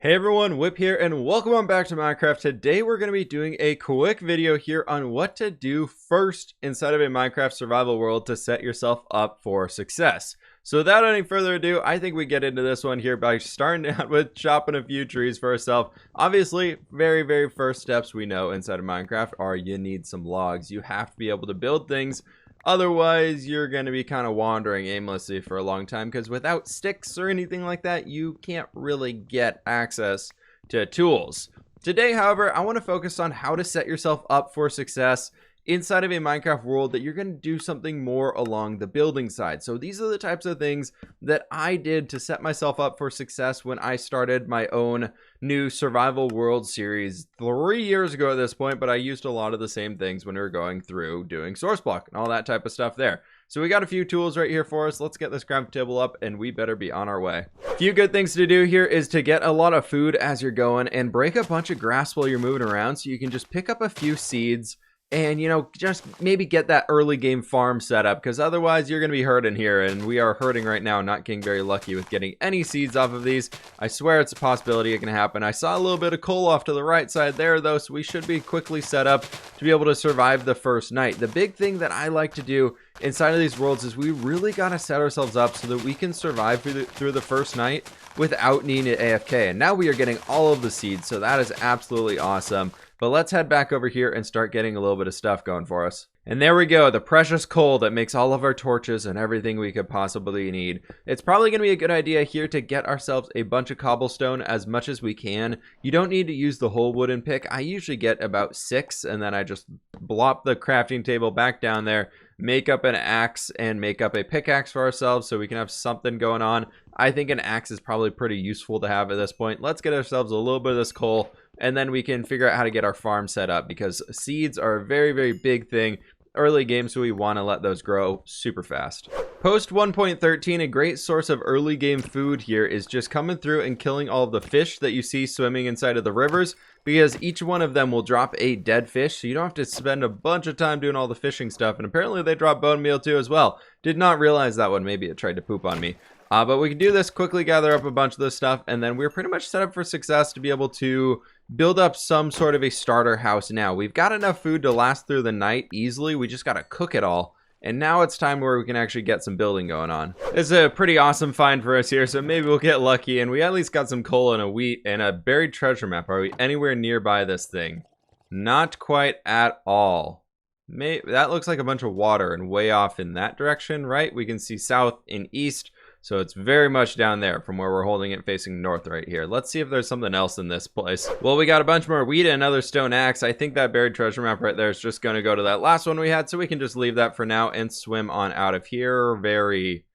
Hey everyone, Whip here, and welcome on back to Minecraft. Today we're going to be doing a quick video here on what to do first inside of a Minecraft survival world to set yourself up for success. So without any further ado, I think we get into this one here by starting out with chopping a few trees for ourselves. Obviously, very first steps we know inside of Minecraft are you need some logs. You have to be able to build things. Otherwise, you're going to be kind of wandering aimlessly for a long time because without sticks or anything like that, you can't really get access to tools. Today, however, I want to focus on how to set yourself up for success inside of a Minecraft world that you're going to do something more along the building side. So these are the types of things that I did to set myself up for success when I started my own new survival world series 3 years ago at this point, but I used a lot of the same things when we were going through doing source block and all that type of stuff there. So we got a few tools right here for us. Let's get this craft table up and we better be on our way. A few good things to do here is to get a lot of food as you're going and break a bunch of grass while you're moving around so you can just pick up a few seeds and, you know, just maybe get that early game farm set up, because otherwise you're going to be hurting here, and we are hurting right now, not getting very lucky with getting any seeds off of these. I swear it's a possibility it can happen. I saw a little bit of coal off to the right side there, though, so we should be quickly set up to be able to survive the first night. The big thing that I like to do inside of these worlds is we really got to set ourselves up so that we can survive through the first night without needing to AFK. And now we are getting all of the seeds, so that is absolutely awesome. But let's head back over here and start getting a little bit of stuff going for us. And there we go, the precious coal that makes all of our torches and everything we could possibly need. It's probably going to be a good idea here to get ourselves a bunch of cobblestone as much as we can. You don't need to use the whole wooden pick. I usually get about 6, and then I just blop the crafting table back down there, make up an axe, and make up a pickaxe for ourselves so we can have something going on. I think an axe is probably pretty useful to have at this point. Let's get ourselves a little bit of this coal, and then we can figure out how to get our farm set up, because seeds are a very big thing early game, so we want to let those grow super fast. Post 1.13, a great source of early game food here is just coming through and killing all of the fish that you see swimming inside of the rivers, because each one of them will drop a dead fish, so you don't have to spend a bunch of time doing all the fishing stuff. And apparently they drop bone meal too as well. Did not realize that one. Maybe it tried to poop on me. But we can do this, quickly gather up a bunch of this stuff, and then we're pretty much set up for success to be able to build up some sort of a starter house now. We've got enough food to last through the night easily. We just got to cook it all. And now it's time where we can actually get some building going on. It's a pretty awesome find for us here, so maybe we'll get lucky. And we at least got some coal and a wheat and a buried treasure map. Are we anywhere nearby this thing? Not quite at all. That looks like a bunch of water and way off in that direction, right? We can see south and east. So it's very much down there from where we're holding it facing north right here. Let's see if there's something else in this place. Well, we got a bunch more wheat and another stone axe. I think that buried treasure map right there is just going to go to that last one we had. So we can just leave that for now and swim on out of here very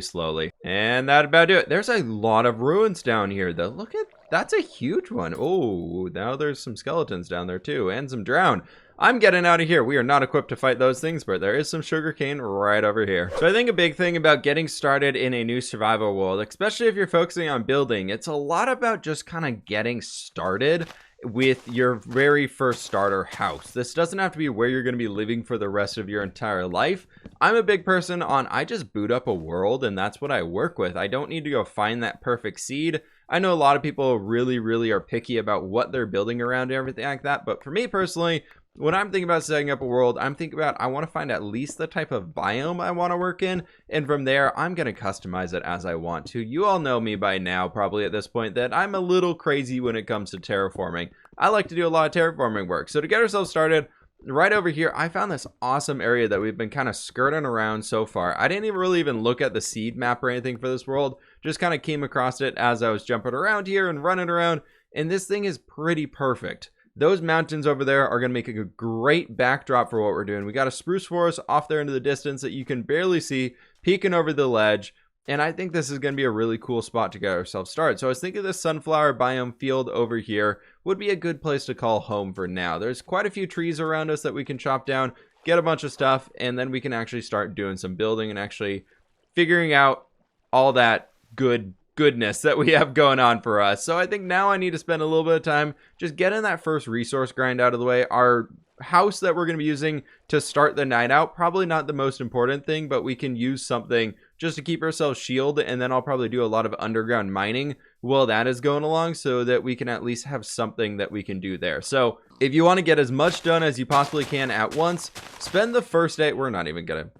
slowly. And that about do it. There's a lot of ruins down here though. Look at, that's a huge one. Oh, now there's some skeletons down there too, and some drowned. I'm getting out of here. We are not equipped to fight those things, but there is some sugarcane right over here. So I think a big thing about getting started in a new survival world, especially if you're focusing on building, it's a lot about just kind of getting started with your very first starter house. This doesn't have to be where you're going to be living for the rest of your entire life. I'm a big person on, I just boot up a world and that's what I work with. I don't need to go find that perfect seed. I know a lot of people really are picky about what they're building around and everything like that, but for me personally, when I'm thinking about setting up a world, I'm thinking about I want to find at least the type of biome I want to work in, and from there I'm going to customize it as I want to. You all know me by now probably at this point that I'm a little crazy when it comes to terraforming. I like to do a lot of terraforming work. So to get ourselves started, right over here I found this awesome area that we've been kind of skirting around so far. I didn't even look at the seed map or anything for this world, just kind of came across it as I was jumping around here and running around, and this thing is pretty perfect. Those mountains over there are going to make a great backdrop for what we're doing. We got a spruce forest off there into the distance that you can barely see peeking over the ledge. And I think this is going to be a really cool spot to get ourselves started. So I was thinking this sunflower biome field over here would be a good place to call home for now. There's quite a few trees around us that we can chop down, get a bunch of stuff, and then we can actually start doing some building and actually figuring out all that goodness that we have going on for us. So I think now I need to spend a little bit of time just getting that first resource grind out of the way. Our house that we're going to be using to start the night out, probably not the most important thing, but we can use something just to keep ourselves shielded, and then I'll probably do a lot of underground mining while that is going along, so that we can at least have something that we can do there. So if you want to get as much done as you possibly can at once, spend the first day. We're not even gonna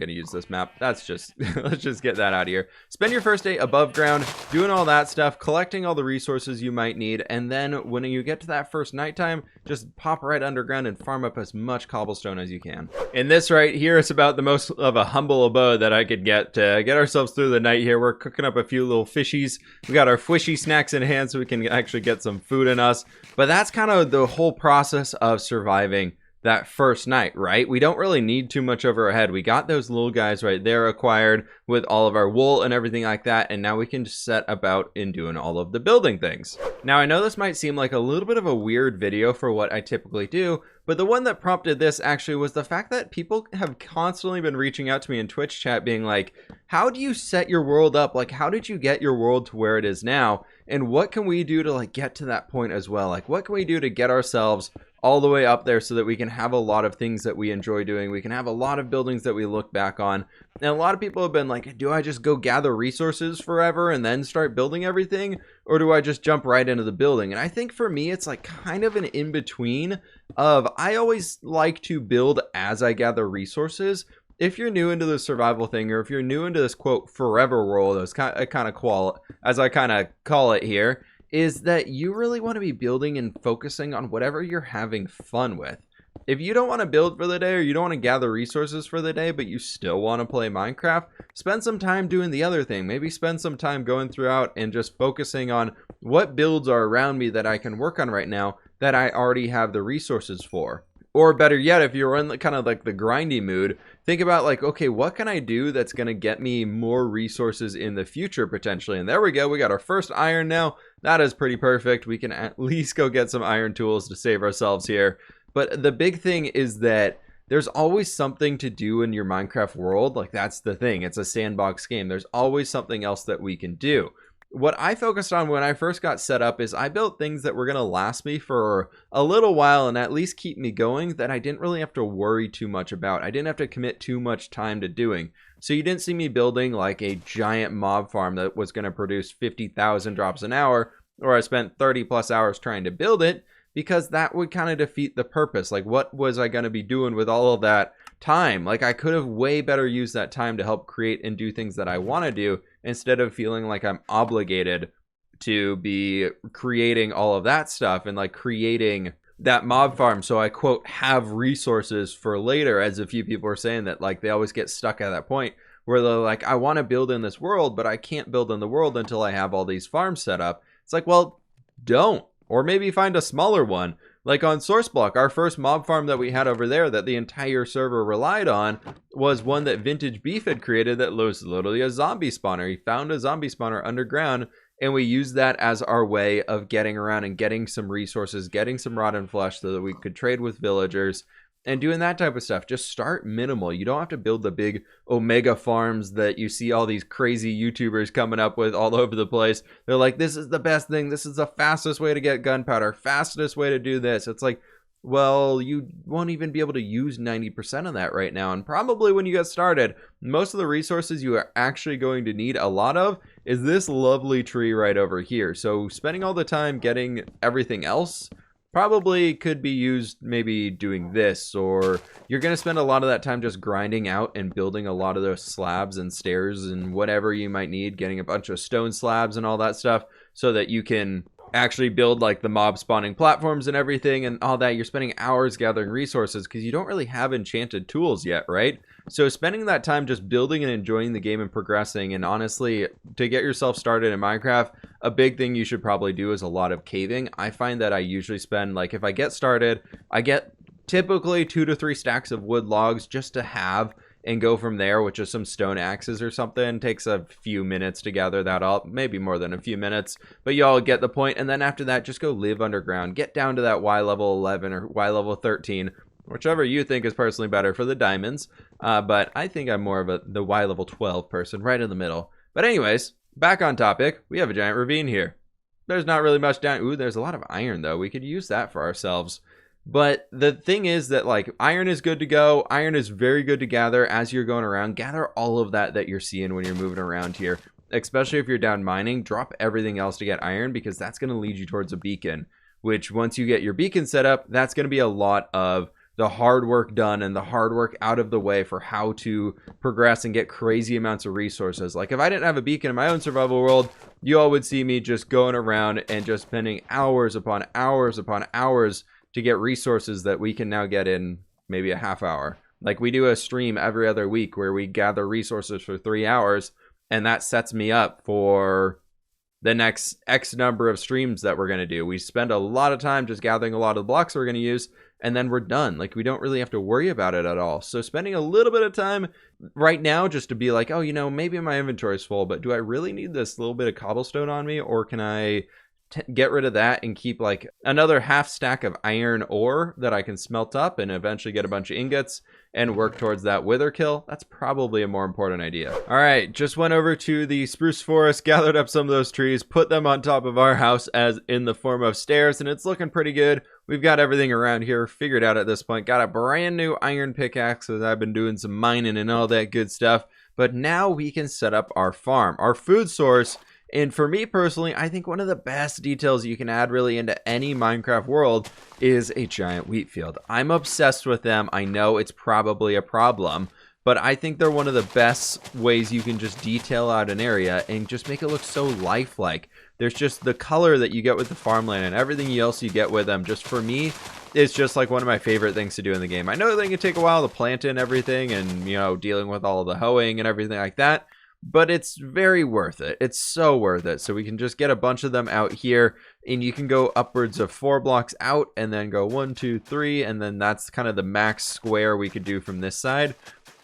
use this map. That's just let's just get that out of here. Spend your first day above ground doing all that stuff, collecting all the resources you might need, and then when you get to that first nighttime, just pop right underground and farm up as much cobblestone as you can. And this right here is about the most of a humble abode that I could get to get ourselves through the night here. We're cooking up a few little fishies. We got our fishy snacks in hand so we can actually get some food in us. But that's kind of the whole process of surviving that first night, right? We don't really need too much over our head. We got those little guys right there acquired with all of our wool and everything like that, and now we can just set about in doing all of the building things. Now, I know this might seem like a little bit of a weird video for what I typically do, but the one that prompted this actually was the fact that people have constantly been reaching out to me in Twitch chat being like, how do you set your world up? Like, how did you get your world to where it is now? And what can we do to like get to that point as well? Like, what can we do to get ourselves all the way up there so that we can have a lot of things that we enjoy doing? We can have a lot of buildings that we look back on. And a lot of people have been like, do I just go gather resources forever and then start building everything? Or do I just jump right into the building? And I think for me, it's like kind of an in-between of I always like to build as I gather resources. If you're new into the survival thing, or if you're new into this quote forever world, as I kind of call it here, is that you really want to be building and focusing on whatever you're having fun with. If you don't want to build for the day, or you don't want to gather resources for the day, but you still want to play Minecraft, spend some time doing the other thing. Maybe spend some time going throughout and just focusing on what builds are around me that I can work on right now that I already have the resources for. Or better yet, if you're in the, kind of like the grindy mood, think about like, okay, what can I do that's going to get me more resources in the future potentially? And there we go. We got our first iron now. That is pretty perfect. We can at least go get some iron tools to save ourselves here. But the big thing is that there's always something to do in your Minecraft world. Like, that's the thing. It's a sandbox game. There's always something else that we can do. What I focused on when I first got set up is I built things that were going to last me for a little while and at least keep me going, that I didn't really have to worry too much about. I didn't have to commit too much time to doing. So you didn't see me building like a giant mob farm that was going to produce 50,000 drops an hour, or I spent 30 plus hours trying to build it, because that would kind of defeat the purpose. Like, what was I going to be doing with all of that time? Like, I could have way better used that time to help create and do things that I want to do, instead of feeling like I'm obligated to be creating all of that stuff and like creating that mob farm so I quote have resources for later. As a few people are saying that like they always get stuck at that point where they're like, I want to build in this world, but I can't build in the world until I have all these farms set up. It's like, well, don't. Or maybe find a smaller one. Like on SourceBlock, our first mob farm that we had over there that the entire server relied on was one that Vintage Beef had created that was literally a zombie spawner. He found a zombie spawner underground, and we used that as our way of getting around and getting some resources, getting some rotten flesh so that we could trade with villagers and doing that type of stuff. Just start minimal. You don't have to build the big omega farms that you see all these crazy YouTubers coming up with all over the place. They're like, this is the best thing. This is the fastest way to get gunpowder, fastest way to do this. It's like, well, you won't even be able to use 90% of that right now. And probably when you get started, most of the resources you are actually going to need a lot of is this lovely tree right over here. So spending all the time getting everything else probably could be used maybe doing this, or you're going to spend a lot of that time just grinding out and building a lot of those slabs and stairs and whatever you might need, getting a bunch of stone slabs and all that stuff so that you can actually build like the mob spawning platforms and everything and all that. You're spending hours gathering resources because you don't really have enchanted tools yet, right? So spending that time just building and enjoying the game and progressing, and honestly, to get yourself started in Minecraft, a big thing you should probably do is a lot of caving. I find that I usually spend, like, if I get started, I get typically 2 to 3 stacks of wood logs just to have and go from there, which is some stone axes or something. It takes a few minutes to gather that up, maybe more than a few minutes, but y'all get the point. And then after that, just go live underground, get down to that Y level 11 or Y level 13, whichever you think is personally better for the diamonds. But I think I'm more of the Y level 12 person, right in the middle. But anyways, back on topic, we have a giant ravine here. There's not really much down. Ooh, there's a lot of iron though. We could use that for ourselves. But the thing is that like iron is good to go. Iron is very good to gather as you're going around. Gather all of that you're seeing when you're moving around here. especially if you're down mining, drop everything else to get iron, because that's going to lead you towards a beacon, which once you get your beacon set up, that's going to be a lot of the hard work done and the hard work out of the way for how to progress and get crazy amounts of resources. Like if I didn't have a beacon in my own survival world, you all would see me just going around and just spending hours upon hours upon hours to get resources that we can now get in maybe a half hour. Like we do a stream every other week where we gather resources for 3 hours, and that sets me up for the next X number of streams that we're going to do. We spend a lot of time just gathering a lot of the blocks we're going to use, and then we're done. Like we don't really have to worry about it at all. So spending a little bit of time right now just to be like, oh, you know, maybe my inventory is full, but do I really need this little bit of cobblestone on me, or can I get rid of that and keep like another half stack of iron ore that I can smelt up and eventually get a bunch of ingots and work towards that wither kill? That's probably a more important idea. All right, just went over to the spruce forest, gathered up some of those trees, put them on top of our house as in the form of stairs, and it's looking pretty good. We've got everything around here figured out at this point. Got a brand new iron pickaxe as I've been doing some mining and all that good stuff. But now we can set up our farm, our food source. And for me personally, I think one of the best details you can add really into any Minecraft world is a giant wheat field. I'm obsessed with them. I know it's probably a problem, but I think they're one of the best ways you can just detail out an area and just make it look so lifelike. There's just the color that you get with the farmland and everything else you get with them. Just for me, it's just like one of my favorite things to do in the game. I know they can take a while to plant in everything and, you know, dealing with all the hoeing and everything like that, but it's very worth it. It's so worth it. So we can just get a bunch of them out here, and you can go upwards of 4 blocks out and then go 1, 2, 3, and then that's kind of the max square we could do from this side.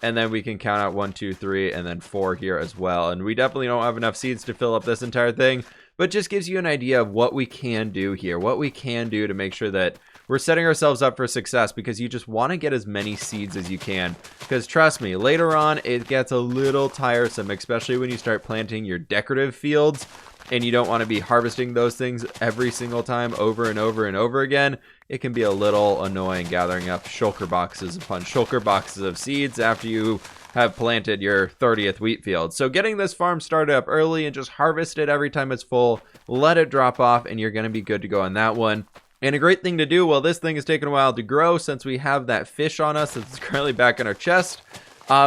And then we can count out 1, 2, 3, and then 4 here as well. And we definitely don't have enough seeds to fill up this entire thing, but just gives you an idea of what we can do here, what we can do to make sure that we're setting ourselves up for success, because you just want to get as many seeds as you can. Because trust me, later on, it gets a little tiresome, especially when you start planting your decorative fields and you don't want to be harvesting those things every single time over and over and over again. It can be a little annoying gathering up shulker boxes upon shulker boxes of seeds after you have planted your 30th wheat field. So getting this farm started up early and just harvest it every time it's full, let it drop off, and you're going to be good to go on that one. And a great thing to do, well, this thing has taken a while to grow since we have that fish on us that's currently back in our chest.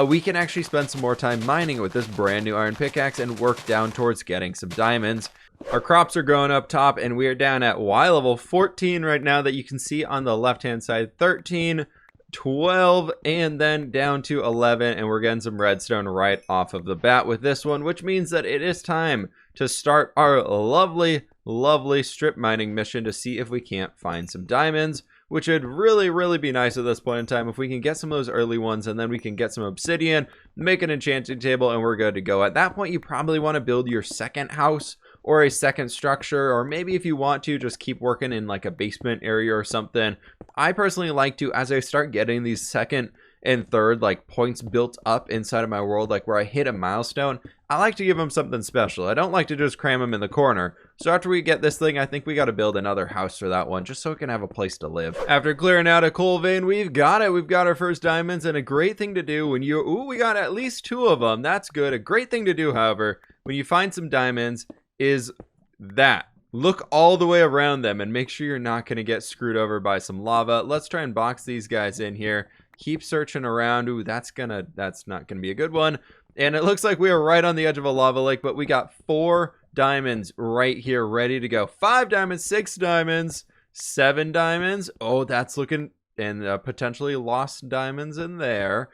We can actually spend some more time mining with this brand new iron pickaxe and work down towards getting some diamonds. Our crops are growing up top, and we are down at Y level 14 right now that you can see on the left-hand side. 13, 12, and then down to 11, and we're getting some redstone right off of the bat with this one, which means that it is time to start our lovely strip mining mission to see if we can't find some diamonds, which would really be nice at this point in time if we can get some of those early ones, and then we can get some obsidian, make an enchanting table, and we're good to go. At that point, you probably want to build your second house or a second structure, or maybe if you want to, just keep working in like a basement area or something. I personally like to, as I start getting these second and third like points built up inside of my world, like where I hit a milestone, I like to give them something special. I don't like to just cram them in the corner. So after we get this thing, I think we got to build another house for that one, just so it can have a place to live. After clearing out a coal vein, we've got it. We've got our first diamonds, and a great thing to do when you, ooh, we got at least 2 of them. That's good. A great thing to do, however, when you find some diamonds is that. Look all the way around them and make sure you're not going to get screwed over by some lava. Let's try and box these guys in here. Keep searching around. Ooh, that's not gonna be a good one. And it looks like we are right on the edge of a lava lake, but we got 4 diamonds right here ready to go. 5 diamonds, 6 diamonds, 7 diamonds. Oh, that's looking, and potentially lost diamonds in there.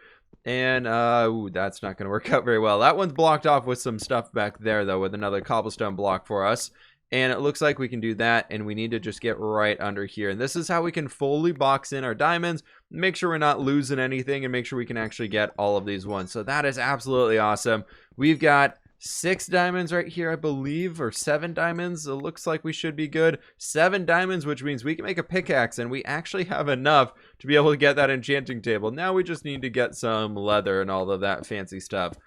And ooh, that's not gonna work out very well. That one's blocked off with some stuff back there though, with another cobblestone block for us. And it looks like we can do that, and we need to just get right under here. And this is how we can fully box in our diamonds, make sure we're not losing anything, and make sure we can actually get all of these ones. So that is absolutely awesome. We've got 6 diamonds right here, I believe, or 7 diamonds. It looks like we should be good. 7 diamonds, which means we can make a pickaxe, and we actually have enough to be able to get that enchanting table. Now we just need to get some leather and all of that fancy stuff.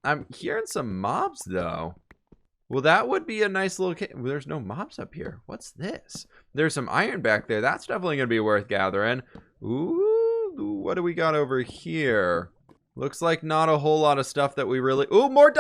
I'm hearing some mobs, though. Well, that would be a nice little... There's no mobs up here. What's this? There's some iron back there. That's definitely going to be worth gathering. Ooh, what do we got over here? Looks like not a whole lot of stuff that we really... Ooh, more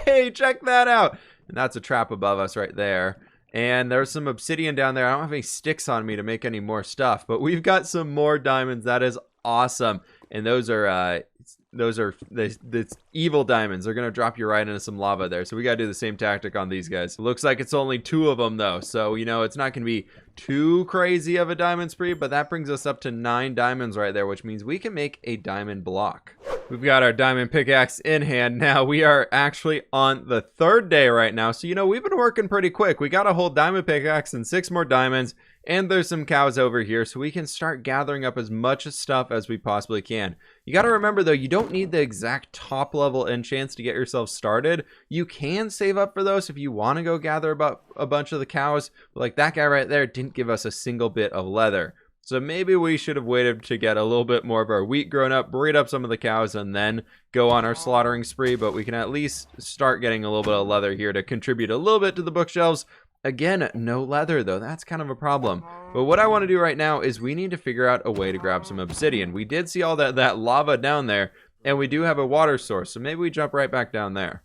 Hey, check that out. And that's a trap above us right there. And there's some obsidian down there. I don't have any sticks on me to make any more stuff, but we've got some more diamonds. That is awesome. And those are the evil diamonds. They're gonna drop you right into some lava there. So we gotta do the same tactic on these guys. It looks like it's only 2 of them though, so you know it's not gonna be too crazy of a diamond spree, but that brings us up to 9 diamonds right there, which means we can make a diamond block. We've got our diamond pickaxe in hand now. We are actually on the 3rd day right now, so you know we've been working pretty quick. We got a whole diamond pickaxe and 6 more diamonds, and there's some cows over here, so we can start gathering up as much stuff as we possibly can. You got to remember though, you don't need the exact top level enchants to get yourself started. You can save up for those if you want to go gather about a bunch of the cows. But like that guy right there didn't give us a single bit of leather. So maybe we should have waited to get a little bit more of our wheat grown up, breed up some of the cows, and then go on our slaughtering spree. But we can at least start getting a little bit of leather here to contribute a little bit to the bookshelves. Again, no leather though. That's kind of a problem. But what I want to do right now is we need to figure out a way to grab some obsidian. We did see all that lava down there, and we do have a water source. So maybe we jump right back down there.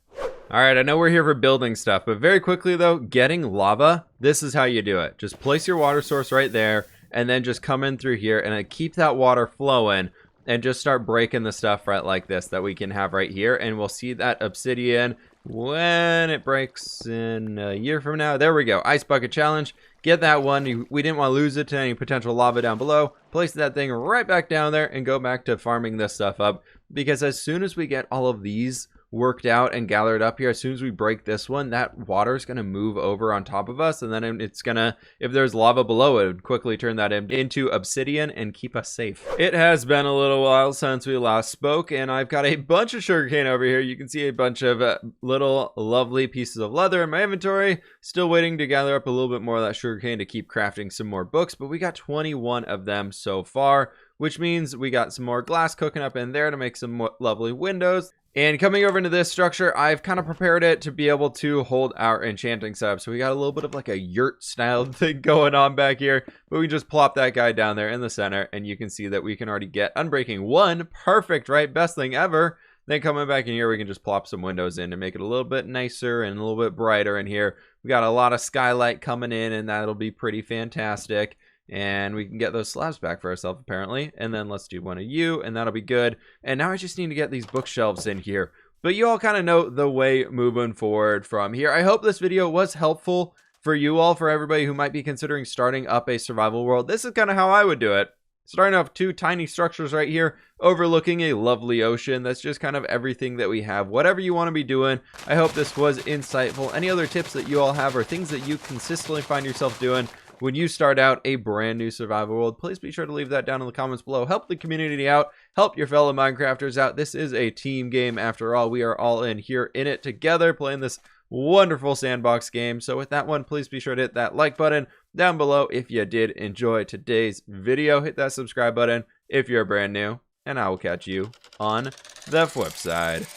All right, I know we're here for building stuff, but very quickly though, getting lava, this is how you do it. Just place your water source right there, and then just come in through here and keep that water flowing and just start breaking the stuff right like this that we can have right here. And we'll see that obsidian when it breaks in a year from now. There we go. Ice bucket challenge. Get that one. We didn't want to lose it to any potential lava down below. Place that thing right back down there and go back to farming this stuff up. Because as soon as we get all of these worked out and gathered up here, as soon as we break this one, that water is going to move over on top of us, and then it's gonna, if there's lava below, it would quickly turn that into obsidian and keep us safe. It has been a little while since we last spoke, and I've got a bunch of sugarcane over here. You can see a bunch of little lovely pieces of leather in my inventory. Still waiting to gather up a little bit more of that sugarcane to keep crafting some more books, but we got 21 of them so far, which means we got some more glass cooking up in there to make some more lovely windows. And coming over into this structure, I've kind of prepared it to be able to hold our enchanting setup. So we got a little bit of like a yurt style thing going on back here, but we just plop that guy down there in the center, and you can see that we can already get Unbreaking 1. Perfect, right? Best thing ever. Then coming back in here, we can just plop some windows in to make it a little bit nicer and a little bit brighter in here. We got a lot of skylight coming in, and that'll be pretty fantastic. And we can get those slabs back for ourselves apparently, and then let's do one of you, and that'll be good. And now I just need to get these bookshelves in here, but you all kind of know the way moving forward from here. I hope this video was helpful for you all, for everybody who might be considering starting up a survival world. This is kind of how I would do it. Starting off 2 tiny structures right here overlooking a lovely ocean. That's just kind of everything that we have. Whatever you want to be doing, I hope this was insightful. Any other tips that you all have, or things that you consistently find yourself doing when you start out a brand new survival world, please be sure to leave that down in the comments below. Help the community out, help your fellow Minecrafters out. This is a team game after all. We are all in here in it together, playing this wonderful sandbox game. So with that one, please be sure to hit that like button down below if you did enjoy today's video. Hit that subscribe button if you're brand new, and I will catch you on the flip side.